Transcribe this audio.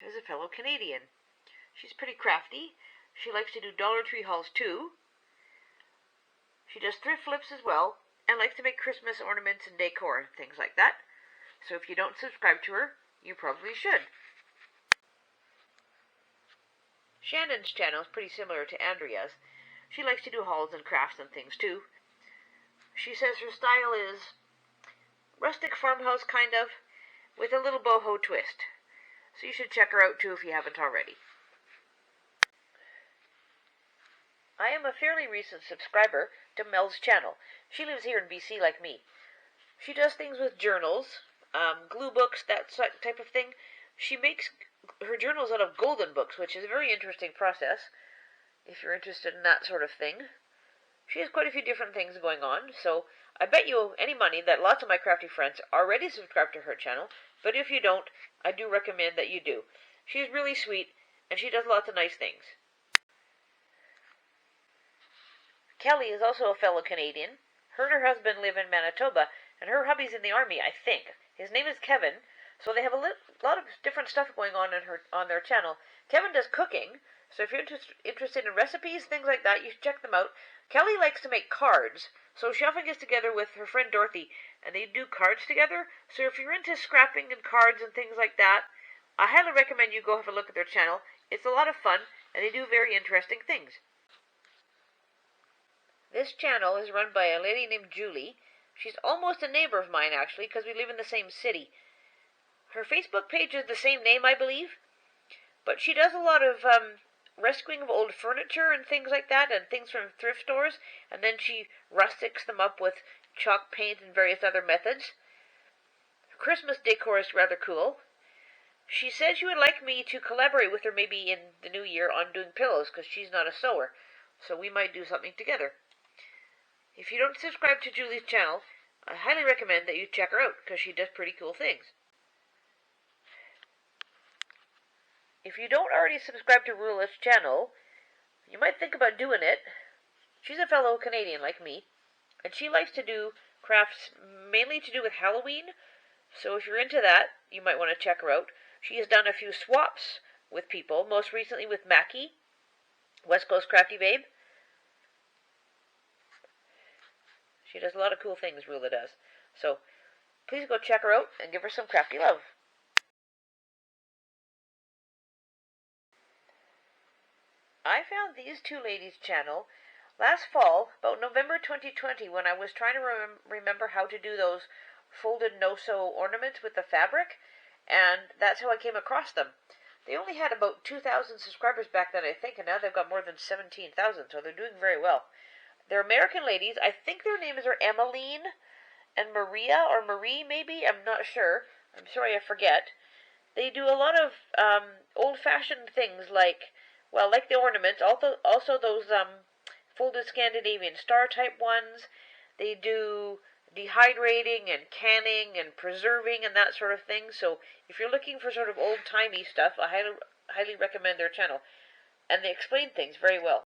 is a fellow Canadian. She's pretty crafty. She likes to do Dollar Tree hauls too. She does thrift flips as well, and likes to make Christmas ornaments and decor and things like that. So if you don't subscribe to her, you probably should. Shannon's channel is pretty similar to Andrea's. She likes to do hauls and crafts and things too. She says her style is rustic farmhouse kind of, with a little boho twist. So you should check her out too if you haven't already. I am a fairly recent subscriber to Mel's channel. She lives here in BC like me. She does things with journals, glue books, that type of thing. She makes her journals out of golden books, which is a very interesting process, if you're interested in that sort of thing. She has quite a few different things going on, so I bet you any money that lots of my crafty friends already subscribe to her channel, but if you don't, I do recommend that you do. She's really sweet, and she does lots of nice things. Kelly is also a fellow Canadian. Her and her husband live in Manitoba, and her hubby's in the army, I think. His name is Kevin, so they have a lot of different stuff going on their channel. Kevin does cooking, so if you're interested in recipes, things like that, you should check them out. Kelly likes to make cards, so she often gets together with her friend Dorothy, and they do cards together. So if you're into scrapping and cards and things like that, I highly recommend you go have a look at their channel. It's a lot of fun, and they do very interesting things. This channel is run by a lady named Julie. She's almost a neighbor of mine, actually, because we live in the same city. Her Facebook page is the same name, I believe, but she does a lot of rescuing of old furniture and things like that, and things from thrift stores, and then she rustics them up with chalk paint and various other methods. Her Christmas decor is rather cool. She said she would like me to collaborate with her maybe in the new year on doing pillows, because she's not a sewer, so we might do something together. If you don't subscribe to Julie's channel, I highly recommend that you check her out, because she does pretty cool things. If you don't already subscribe to Ruela's channel, you might think about doing it. She's a fellow Canadian like me, and she likes to do crafts mainly to do with Halloween, so if you're into that, you might want to check her out. She has done a few swaps with people, most recently with Mackie, West Coast Crafty Babe. She does a lot of cool things, Ruela does. So, please go check her out and give her some crafty love. I found these two ladies' channel last fall, about November 2020, when I was trying to remember how to do those folded no-sew ornaments with the fabric, and that's how I came across them. They only had about 2,000 subscribers back then, I think, and now they've got more than 17,000, so they're doing very well. They're American ladies. I think their names are Emmeline and Maria, or Marie maybe, I'm not sure. I'm sorry, I forget. They do a lot of old-fashioned things like the ornaments, also those folded Scandinavian star-type ones. They do dehydrating and canning and preserving and that sort of thing. So if you're looking for sort of old-timey stuff, I highly recommend their channel. And they explain things very well.